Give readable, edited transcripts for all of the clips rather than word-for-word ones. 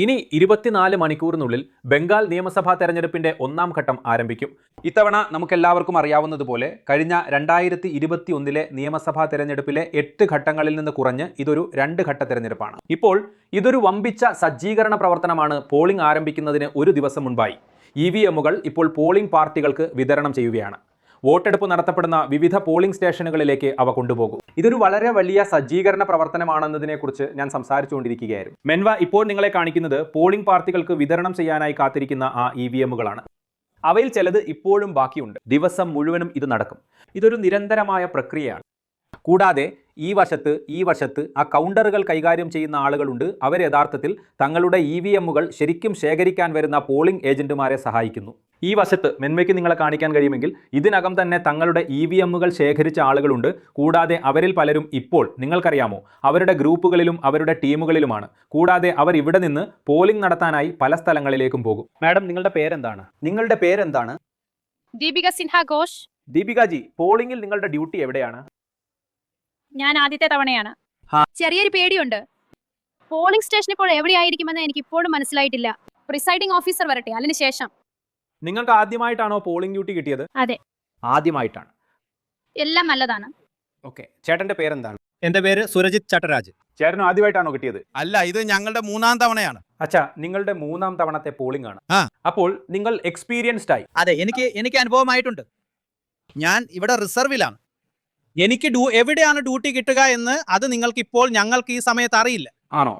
ഇനി 24 മണിക്കൂറിനുള്ളിൽ ബംഗാൾ നിയമസഭാ തെരഞ്ഞെടുപ്പിന്റെ ഒന്നാം ഘട്ടം ആരംഭിക്കും. ഇത്തവണ നമുക്കെല്ലാവർക്കും അറിയാവുന്നതുപോലെ കഴിഞ്ഞ 2021 നിയമസഭാ തെരഞ്ഞെടുപ്പിലെ 8 ഘട്ടങ്ങളിൽ നിന്ന് കുറഞ്ഞ് ഇതൊരു 2 ഘട്ട തെരഞ്ഞെടുപ്പാണ്. ഇപ്പോൾ ഇതൊരു വമ്പിച്ച സജ്ജീകരണ പ്രവർത്തനമാണ്. പോളിംഗ് ആരംഭിക്കുന്നതിന് ഒരു ദിവസം മുൻപായി EVMകൾ ഇപ്പോൾ പോളിംഗ് പാർട്ടികൾക്ക് വിതരണം ചെയ്യുകയാണ്. വോട്ടെടുപ്പ് നടത്തപ്പെടുന്ന വിവിധ പോളിംഗ് സ്റ്റേഷനുകളിലേക്ക് അവ കൊണ്ടുപോകും. ഇതൊരു വളരെ വലിയ സജ്ജീകരണ പ്രവർത്തനമാണെന്നതിനെക്കുറിച്ച് ഞാൻ സംസാരിച്ചുകൊണ്ടിരിക്കുകയായിരുന്നു. മെൻവ ഇപ്പോൾ നിങ്ങളെ കാണിക്കുന്നത് പോളിംഗ് പാർട്ടികൾക്ക് വിതരണം ചെയ്യാനായി കാത്തിരിക്കുന്ന ആ EVMകളാണ്. അവയിൽ ചിലത് ഇപ്പോഴും ബാക്കിയുണ്ട്. ദിവസം മുഴുവനും ഇത് നടക്കും. ഇതൊരു നിരന്തരമായ പ്രക്രിയയാണ്. കൂടാതെ ഈ വശത്ത് ആ കൗണ്ടറുകൾ കൈകാര്യം ചെയ്യുന്ന ആളുകളുണ്ട്. അവർ യഥാർത്ഥത്തിൽ തങ്ങളുടെ EVMകൾ ശരിക്കും ശേഖരിക്കാൻ വരുന്ന പോളിംഗ് ഏജന്റുമാരെ സഹായിക്കുന്നു. ഈ വശത്ത് മെൻമയ്ക്ക് നിങ്ങളെ കാണിക്കാൻ കഴിയുമെങ്കിൽ ഇതിനകം തന്നെ തങ്ങളുടെ EVMകൾ ശേഖരിച്ച ആളുകളുണ്ട്. കൂടാതെ അവരിൽ പലരും ഇപ്പോൾ നിങ്ങൾക്കറിയാമോ അവരുടെ ഗ്രൂപ്പുകളിലും അവരുടെ ടീമുകളിലുമാണ്. കൂടാതെ അവർ ഇവിടെ നിന്ന് പോളിംഗ് നടത്താനായി പല സ്ഥലങ്ങളിലേക്കും പോകും. മാഡം, നിങ്ങളുടെ പേരെന്താണ്? ദീപിക സിൻഹ ഘോഷ്. ദീപികാജി, പോളിംഗിൽ നിങ്ങളുടെ ഡ്യൂട്ടി എവിടെയാണ്? ഞാൻ ആദ്യത്തെ തവണയാണ്. ചെറിയൊരു പേടിയുണ്ട്. പോളിംഗ് സ്റ്റേഷൻ ഇപ്പോൾ എവിടെയായിരിക്കുമെന്ന് എനിക്ക് ഇപ്പോഴും മനസ്സിലായിട്ടില്ല. പ്രിസൈഡിംഗ് ഓഫീസർ വരട്ടെ, അതിനുശേഷം. നിങ്ങൾക്ക് ആദ്യമായിട്ടാണോ പോളിംഗ് ഡ്യൂട്ടി കിട്ടിയത്? അതെ, ആദ്യമായിട്ടാണ്. എല്ലാം നല്ലതാണ്. ഓക്കെ, ചേട്ടന്റെ പേരെന്താണ്? എന്റെ പേര് സുരജിത് ചട്ടരാജ്. ചേട്ടനും ആദ്യമായിട്ടാണോ കിട്ടിയത്? അല്ല, ഇത് ഞങ്ങളുടെ 3-ാം തവണയാണ്. അച്ഛാ, നിങ്ങളുടെ 3-ാം തവണത്തെ പോളിംഗ് ആണ്. ആ. അപ്പോൾ നിങ്ങൾ എക്സ്പീരിയൻസ്ഡ് ആയി. അതെ, എനിക്ക് അനുഭവമായിട്ടുണ്ട്. ഞാൻ ഇവിടെ റിസർവിലാണ്. എനിക്ക് എവിടെയാണ് ഡ്യൂട്ടി കിട്ടുക എന്ന് അത് ഞങ്ങൾക്ക് ഈ സമയത്ത് അറിയില്ല. ആണോ?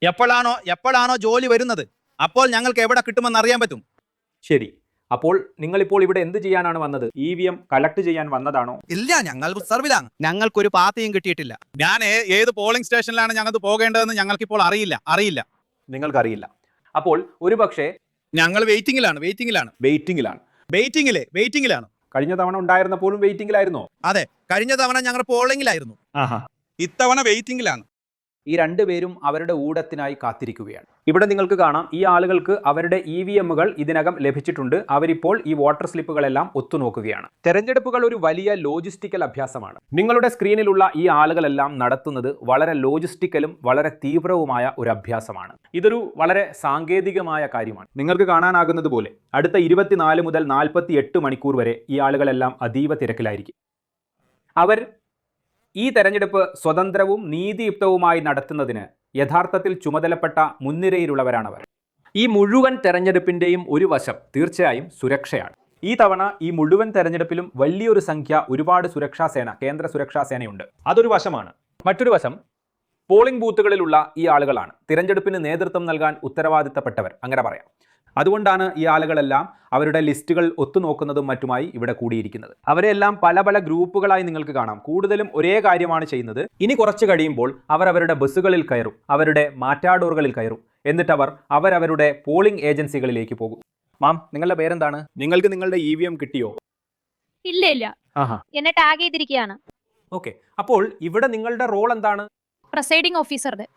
എപ്പോഴാണോ ജോലി വരുന്നത് അപ്പോൾ ഞങ്ങൾക്ക് എവിടെ കിട്ടുമെന്ന് അറിയാൻ പറ്റും. ശരി. അപ്പോൾ നിങ്ങളിപ്പോൾ ഇവിടെ എന്ത് ചെയ്യാനാണ് വന്നത്? EVM കളക്ട് ചെയ്യാൻ വന്നതാണോ? ഇല്ല, ഞങ്ങൾ റിസർവിലാണ്. ഞങ്ങൾക്കൊരു പാർട്ടിയും കിട്ടിയിട്ടില്ല. ഞാൻ ഏത് പോളിംഗ് സ്റ്റേഷനിലാണ് ഞങ്ങൾക്ക് പോകേണ്ടതെന്ന് ഞങ്ങൾക്കിപ്പോൾ അറിയില്ല. നിങ്ങൾക്കറിയില്ല. അപ്പോൾ ഒരുപക്ഷെ ഞങ്ങൾ വെയിറ്റിംഗിലാണ്. കഴിഞ്ഞ തവണ ഉണ്ടായിരുന്നപ്പോഴും വെയിറ്റിംഗിലായിരുന്നോ? അതെ, കഴിഞ്ഞ തവണ ഞങ്ങൾ പോളിംഗിലായിരുന്നു. ഇത്തവണ വെയിറ്റിംഗിലാണ്. ഈ രണ്ടുപേരും അവരുടെ ഊഴത്തിനായി കാത്തിരിക്കുകയാണ്. ഇവിടെ നിങ്ങൾക്ക് കാണാം, ഈ ആളുകൾക്ക് അവരുടെ EVMകൾ ഇതിനകം ലഭിച്ചിട്ടുണ്ട്. അവരിപ്പോൾ ഈ വോട്ടർ സ്ലിപ്പുകളെല്ലാം ഒത്തുനോക്കുകയാണ്. തെരഞ്ഞെടുപ്പുകൾ ഒരു വലിയ ലോജിസ്റ്റിക്കൽ അഭ്യാസമാണ്. നിങ്ങളുടെ സ്ക്രീനിലുള്ള ഈ ആളുകളെല്ലാം നടത്തുന്നത് വളരെ ലോജിസ്റ്റിക്കലും വളരെ തീവ്രവുമായ ഒരു അഭ്യാസമാണ്. ഇതൊരു വളരെ സാങ്കേതികമായ കാര്യമാണ്. നിങ്ങൾക്ക് കാണാനാകുന്നത് പോലെ അടുത്ത 24 മുതൽ 48 മണിക്കൂർ വരെ ഈ ആളുകളെല്ലാം അതീവ തിരക്കിലായിരിക്കും. അവർ ഈ തെരഞ്ഞെടുപ്പ് സ്വതന്ത്രവും നീതിയുക്തവുമായി നടത്തുന്നതിന് യഥാർത്ഥത്തിൽ ചുമതലപ്പെട്ട മുൻനിരയിലുള്ളവരാണവർ. ഈ മുഴുവൻ തെരഞ്ഞെടുപ്പിൻ്റെയും ഒരു വശം തീർച്ചയായും സുരക്ഷയാണ്. ഈ തവണ ഈ മുഴുവൻ തെരഞ്ഞെടുപ്പിലും വലിയൊരു സംഖ്യ ഒരുപാട് കേന്ദ്ര സുരക്ഷാ സേനയുണ്ട്. അതൊരു വശമാണ്. മറ്റൊരു വശം പോളിംഗ് ബൂത്തുകളിലുള്ള ഈ ആളുകളാണ്. തിരഞ്ഞെടുപ്പിന് നേതൃത്വം നൽകാൻ ഉത്തരവാദിത്തപ്പെട്ടവർ, അങ്ങനെ പറയാം. അതുകൊണ്ടാണ് ഈ ആളുകളെല്ലാം അവരുടെ ലിസ്റ്റുകൾ ഒത്തുനോക്കുന്നതും മറ്റുമായി ഇവിടെ കൂടിയിരിക്കുന്നത്. അവരെല്ലാം പല ഗ്രൂപ്പുകളായി നിങ്ങൾക്ക് കാണാം. കൂടുതലും ഒരേ കാര്യമാണ് ചെയ്യുന്നത്. ഇനി കുറച്ച് കഴിയുമ്പോൾ അവരുടെ ബസ്സുകളിൽ കയറും, അവരുടെ മാറ്റാഡോറുകളിൽ കയറും. എന്നിട്ട് അവരവരുടെ പോളിംഗ് ഏജൻസികളിലേക്ക് പോകും. മാം, നിങ്ങളുടെ പേരെന്താണ്? നിങ്ങൾക്ക് നിങ്ങളുടെ EVM കിട്ടിയോ? ഇല്ല. എന്നെ ടാഗ് ചെയ്തിരിക്കുകയാണ്. ഓക്കെ, അപ്പോൾ ഇവിടെ നിങ്ങളുടെ റോൾ എന്താണ്? പ്രിസൈഡിംഗ് ഓഫീസറുടെ.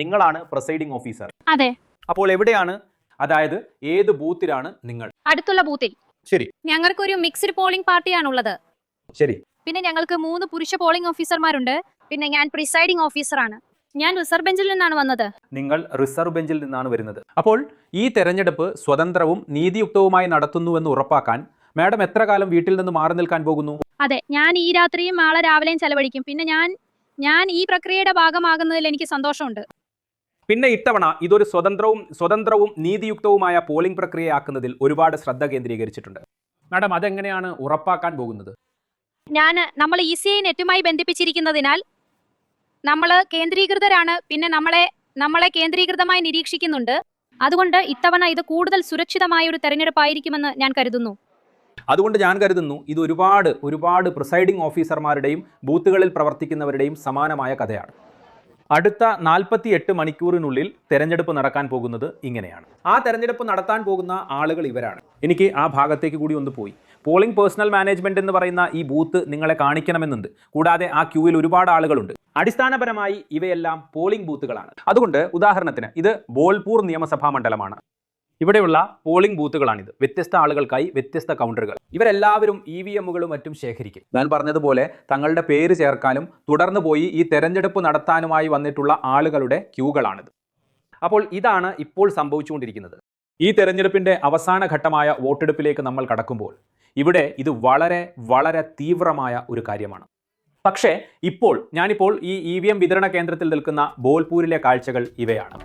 നിങ്ങളാണ് പ്രിസൈഡിംഗ് ഓഫീസർ. അതെ. അപ്പോൾ എവിടെയാണ്, അതായത് ഏത് ബൂത്തിലാണ് നിങ്ങൾ? അടുത്തുള്ള ബൂത്തിൽ. ശരി. ഞങ്ങൾക്കൊരു മിക്സ്ഡ് പോളിംഗ് പാർട്ടിയാണുള്ളത്. ശരി. പിന്നെ ഞങ്ങൾക്ക് 3 പുരുഷ പോളിംഗ് ഓഫീസർമാരുണ്ട്. പിന്നെ ഞാൻ പ്രിസൈഡിംഗ് ഓഫീസറാണ്. ഞാൻ റിസർവ് ബെഞ്ചിൽ നിന്നാണ് വന്നത്. നിങ്ങൾ റിസർവ് ബെഞ്ചിൽ നിന്നാണ് വരുന്നത്. അപ്പോൾ ഈ തെരഞ്ഞെടുപ്പ് സ്വതന്ത്രവും നീതിയുക്തവുമായി നടത്തുന്നുവെന്ന് ഉറപ്പാക്കാൻ മാഡം എത്ര കാലം വീട്ടിൽ നിന്ന് മാറി നിൽക്കാൻ പോകുന്നു? അതെ, ഞാൻ ഈ രാത്രിയും നാളെ രാവിലെയും ചെലവഴിക്കും. പിന്നെ ഞാൻ ഈ പ്രക്രിയയുടെ ഭാഗമാകുന്നതിൽ എനിക്ക് സന്തോഷമുണ്ട്. പിന്നെ ഇത്തവണ ഇതൊരു സ്വതന്ത്രവും നീതിയുക്തവുമായ പോളിംഗ് പ്രക്രിയയാക്കുന്നതിൽ ഒരുപാട് ശ്രദ്ധ കേന്ദ്രീകരിച്ചിട്ടുണ്ട്. മാഡം, അതെങ്ങനെയാണ് ഉറപ്പാക്കാൻ പോകുന്നത്? നമ്മൾ ECI നെറ്റുമായി ബന്ധിപ്പിച്ചിരിക്കുന്നതിനാൽ നമ്മൾ കേന്ദ്രീകൃതരാണ്. പിന്നെ നമ്മളെ കേന്ദ്രീകൃതമായി നിരീക്ഷിക്കുന്നുണ്ട്. അതുകൊണ്ട് ഇത്തവണ ഇത് കൂടുതൽ സുരക്ഷിതമായ ഒരു തെരഞ്ഞെടുപ്പായിരിക്കുമെന്ന് ഞാൻ കരുതുന്നു. അതുകൊണ്ട് ഞാൻ കരുതുന്നു ഇത് ഒരുപാട് പ്രിസൈഡിംഗ് ഓഫീസർമാരുടെയും ബൂത്തുകളിൽ പ്രവർത്തിക്കുന്നവരുടെയും സമാനമായ കഥയാണ്. അടുത്ത 48 മണിക്കൂറിനുള്ളിൽ തെരഞ്ഞെടുപ്പ് നടക്കാൻ പോകുന്നത് ഇങ്ങനെയാണ്. ആ തെരഞ്ഞെടുപ്പ് നടത്താൻ പോകുന്ന ആളുകൾ ഇവരാണ്. എനിക്ക് ആ ഭാഗത്തേക്ക് കൂടി ഒന്ന് പോയി പോളിംഗ് പേഴ്സണൽ മാനേജ്മെന്റ് എന്ന് പറയുന്ന ഈ ബൂത്ത് നിങ്ങളെ കാണിക്കണമെന്നുണ്ട്. കൂടാതെ ആ ക്യൂവിൽ ഒരുപാട് ആളുകളുണ്ട്. അടിസ്ഥാനപരമായി ഇവയെല്ലാം പോളിംഗ് ബൂത്തുകളാണ്. അതുകൊണ്ട് ഉദാഹരണത്തിന് ഇത് ബോൾപൂർ നിയമസഭാ മണ്ഡലമാണ്. ഇവിടെയുള്ള പോളിംഗ് ബൂത്തുകളാണിത്. വ്യത്യസ്ത ആളുകൾക്കായി വ്യത്യസ്ത കൗണ്ടറുകൾ. ഇവരെല്ലാവരും EVMകളും മറ്റും ശേഖരിക്കും. ഞാൻ പറഞ്ഞതുപോലെ തങ്ങളുടെ പേര് ചേർക്കാനും തുടർന്ന് പോയി ഈ തെരഞ്ഞെടുപ്പ് നടത്താനുമായി വന്നിട്ടുള്ള ആളുകളുടെ ക്യൂകളാണിത്. അപ്പോൾ ഇതാണ് ഇപ്പോൾ സംഭവിച്ചുകൊണ്ടിരിക്കുന്നത്. ഈ തെരഞ്ഞെടുപ്പിൻ്റെ അവസാന ഘട്ടമായ വോട്ടെടുപ്പിലേക്ക് നമ്മൾ കടക്കുമ്പോൾ ഇവിടെ ഇത് വളരെ വളരെ തീവ്രമായ ഒരു കാര്യമാണ്. പക്ഷേ ഞാനിപ്പോൾ ഈ EVM വിതരണ കേന്ദ്രത്തിൽ നിൽക്കുന്ന ബോൽപൂരിലെ കാഴ്ചകൾ ഇവയാണ്.